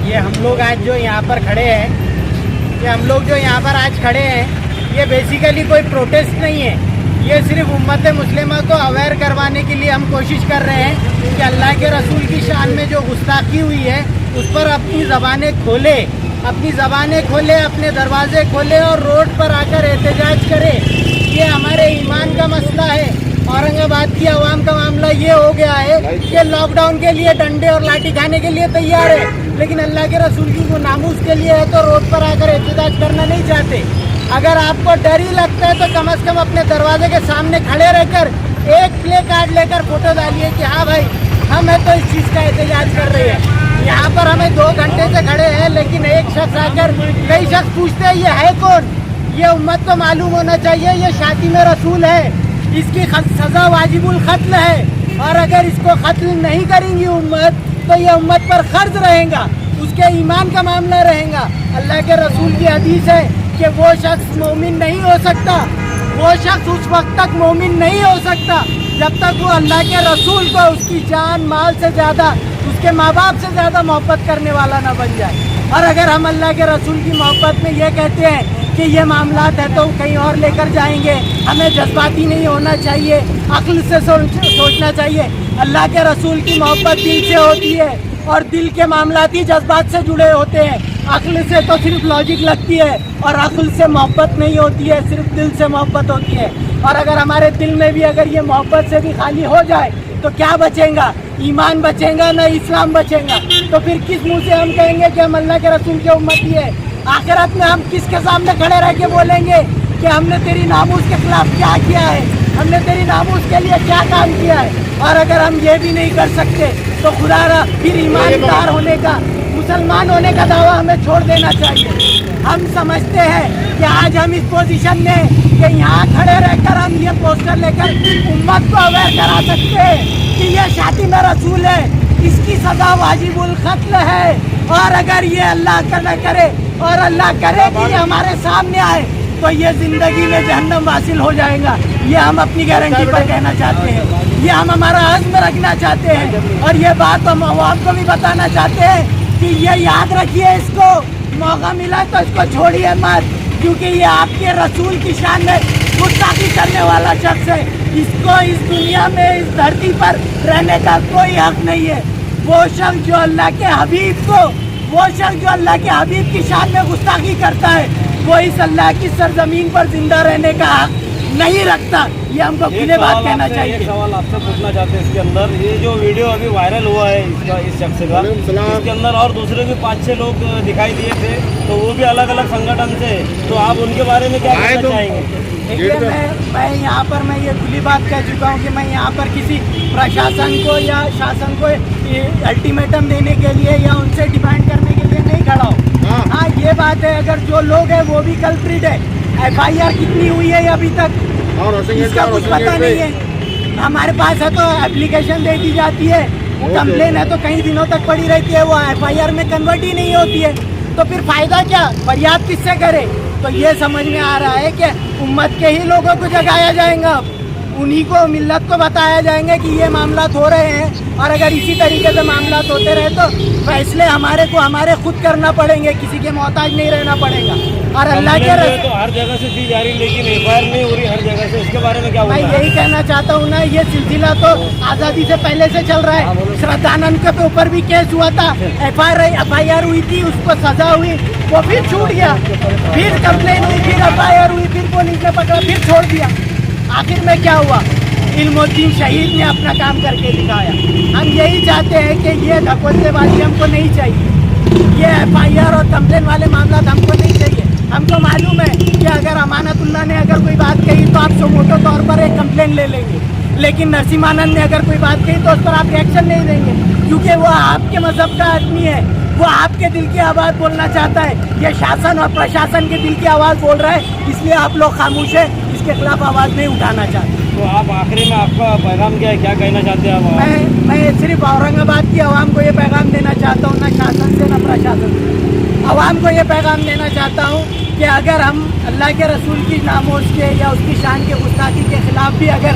یہ ہم لوگ آج جو یہاں پر کھڑے ہیں، یہ بیسیکلی کوئی پروٹیسٹ نہیں ہے. یہ صرف امت مسلمہ کو اویئر کروانے کے لیے ہم کوشش کر رہے ہیں کہ اللہ کے رسول کی شان میں جو گستاخی ہوئی ہے اس پر اپنی زبانیں کھولے، اپنے دروازے کھولے اور روڈ پر آ کر احتجاج کرے. یہ ہمارے ایمان کا مسئلہ ہے. اورنگ آباد کی عوام کا معاملہ یہ ہو گیا ہے کہ لاک ڈاؤن کے لیے ڈنڈے اور لاٹھی کھانے کے لیے تیار ہے، لیکن اللہ کے رسول کی وہ ناموس کے لیے ہے تو روڈ پر آ کر احتجاج کرنا نہیں چاہتے. اگر آپ کو ڈر ہی لگتا ہے تو کم از کم اپنے دروازے کے سامنے کھڑے رہ کر ایک پلے کارڈ لے کر فوٹو ڈالیے کہ ہاں بھائی ہم ہے تو اس چیز کا احتجاج کر رہے ہیں. یہاں پر ہمیں 2 گھنٹے سے کھڑے ہیں، لیکن ایک شخص آ کر کئی شخص پوچھتے ہیں یہ ہے کون. یہ امت کو معلوم ہونا چاہیے یہ شاتم رسول ہے، اس کی سزا واجب القتل ہے، اور اگر اس کو قتل نہیں کریں گی امت تو یہ امت پر قرض رہے گا، اس کے ایمان کا معاملہ رہے گا. اللہ کے رسول کی حدیث ہے کہ وہ شخص مومن نہیں ہو سکتا، وہ شخص اس وقت تک مومن نہیں ہو سکتا جب تک وہ اللہ کے رسول کو اس کی جان مال سے زیادہ، اس کے ماں باپ سے زیادہ محبت کرنے والا نہ بن جائے. اور اگر ہم اللہ کے رسول کی محبت میں یہ کہتے ہیں کہ یہ معاملات ہے تو کہیں اور لے کر جائیں گے، ہمیں جذباتی نہیں ہونا چاہیے، عقل سے سوچنا چاہیے. اللہ کے رسول کی محبت دل سے ہوتی ہے اور دل کے معاملات ہی جذبات سے جڑے ہوتے ہیں. عقل سے تو صرف لاجک لگتی ہے اور عقل سے محبت نہیں ہوتی ہے، صرف دل سے محبت ہوتی ہے. اور اگر ہمارے دل میں بھی اگر یہ محبت سے بھی خالی ہو جائے تو کیا بچیں گا؟ ایمان بچیں گا، نہ اسلام بچیں گا. تو پھر کس منہ سے ہم کہیں گے کہ ہم اللہ کے رسول کے امتی ہے؟ آخرت میں ہم کس کے سامنے کھڑے رہ کے بولیں گے کہ ہم نے تیری ناموس کے خلاف کیا کیا ہے، ہم نے تیری ناموس کے لیے کیا کام کیا ہے؟ اور اگر ہم یہ بھی نہیں کر سکتے تو خدا را پھر ایماندار ہونے کا، مسلمان ہونے کا دعویٰ ہمیں چھوڑ دینا چاہیے. ہم سمجھتے ہیں کہ آج ہم اس پوزیشن میں کہ یہاں کھڑے رہ کر ہم یہ پوسٹر لے کر امت کو اویئر کرا سکتے ہیں کہ یہ شاتم رسول ہے، اس کی سزا واجب القتل ہے، اور اگر یہ اللہ نہ کرے اور اللہ کرے کہ یہ ہمارے سامنے آئے تو یہ زندگی میں جہنم حاصل ہو جائے گا. یہ ہم اپنی گارنٹی پر کہنا چاہتے ہیں، یہ ہم ہمارا عزم رکھنا چاہتے ہیں، اور یہ بات ہم عوام کو بھی بتانا چاہتے ہیں کہ یہ یاد رکھیے، اس کو موقع ملا تو اس کو چھوڑیے مت، کیونکہ یہ آپ کے رسول کی شان میں گستاخی کرنے والا شخص ہے. اس کو اس دنیا میں اس دھرتی پر رہنے کا کوئی حق نہیں ہے. وہ شخص جو اللہ کے حبیب کی شان میں گستاخی کرتا ہے وہ اس اللہ کی سرزمین پر زندہ رہنے کا حق نہیں رکھتا. یہ ہم کو کھلے بات کہنا چاہیے. ایک سوال آپ سے پوچھنا چاہتے ہیں اس کے اندر، یہ جو ویڈیو ابھی وائرل ہوا ہے اس شخص کا، اس کے اندر اور دوسرے بھی 5-6 لوگ دکھائی دیے تھے تو وہ بھی الگ الگ سنگھٹن سے، تو آپ ان کے بارے میں کیا کہنا چاہیں گے؟ دیکھیے میں یہاں پر میں یہ کھلی بات کہہ چکا ہوں کہ میں یہاں پر کسی پرشاسن کو یا شاسن کو الٹیمیٹم دینے کے لیے یا ان سے ڈیمانڈ کرنے کے لیے نہیں کھڑا ہوں. ہاں یہ بات ہے اگر جو لوگ ہیں وہ بھی کلپریٹ ہے. FIR کتنی ہوئی ہے ابھی تک اس کا کچھ پتہ نہیں ہے. ہمارے پاس ہے تو اپلیکیشن دے دی جاتی ہے، کمپلین ہے تو کئی دنوں تک پڑی رہتی ہے، وہ FIR میں کنورٹ ہی نہیں ہوتی ہے. تو پھر فائدہ کیا؟ فریاد کس سے کرے؟ تو یہ سمجھ میں آ رہا ہے کہ امت کے ہی لوگوں کو جگایا جائے گا، انہی کو ملت کو بتایا جائیں گے کہ یہ معاملات ہو رہے ہیں، اور اگر اسی طریقے سے معاملات ہوتے رہے تو فیصلے ہمارے خود کرنا پڑیں گے، کسی کے محتاج نہیں رہنا پڑے گا. اور اللہ کے تو ہر جگہ سے دی جا رہی لیکن FIR نہیں ہو رہی ہر جگہ سے، اس کے بارے میں کیا میں یہی کہنا چاہتا ہوں نا، یہ سلسلہ تو آزادی سے پہلے سے چل رہا ہے. شردھانند کے اوپر بھی کیس ہوا تھا، FIR ہوئی تھی، اس کو سزا ہوئی، وہ پھر چھوٹ گیا، پھر کمپلین ہوئی، پھر FIR ہوئی، پھر پولیس نے پکڑا، پھر چھوڑ دیا. آخر میں کیا ہوا؟ علم الدین شہید نے اپنا کام کر کے دکھایا. ہم یہی چاہتے ہیں کہ یہ دھکوسے بازی ہم کو نہیں چاہیے، یہ FIR اور کمپلین والے معاملات ہم کو نہیں چاہیے. ہم کو معلوم ہے کہ اگر امانت اللہ نے اگر کوئی بات کہی تو آپ سموٹو طور پر ایک کمپلین لے لیں گے، لیکن نرسمہانند نے اگر کوئی بات کہی تو اس پر آپ ایکشن نہیں دیں گے، کیونکہ وہ آپ کے مذہب کا آدمی ہے، وہ آپ کے دل کی آواز بولنا چاہتا ہے. یہ شاسن اور پرشاسن کے دل کی آواز بول رہا ہے، اس لیے آپ لوگ خاموش ہیں، اس کے خلاف آواز نہیں اٹھانا چاہتے. تو آپ آخری میں آپ کا پیغام کیا ہے، کیا کہنا چاہتے ہیں آپ؟ میں صرف اورنگ آباد کی عوام کو یہ پیغام دینا چاہتا ہوں، نہ شاسن سے نہ پرشاسن سے، عوام کو یہ پیغام دینا چاہتا ہوں کہ اگر ہم اللہ کے رسول کی ناموس کے یا اس کی شان کے گستاخی کے خلاف بھی اگر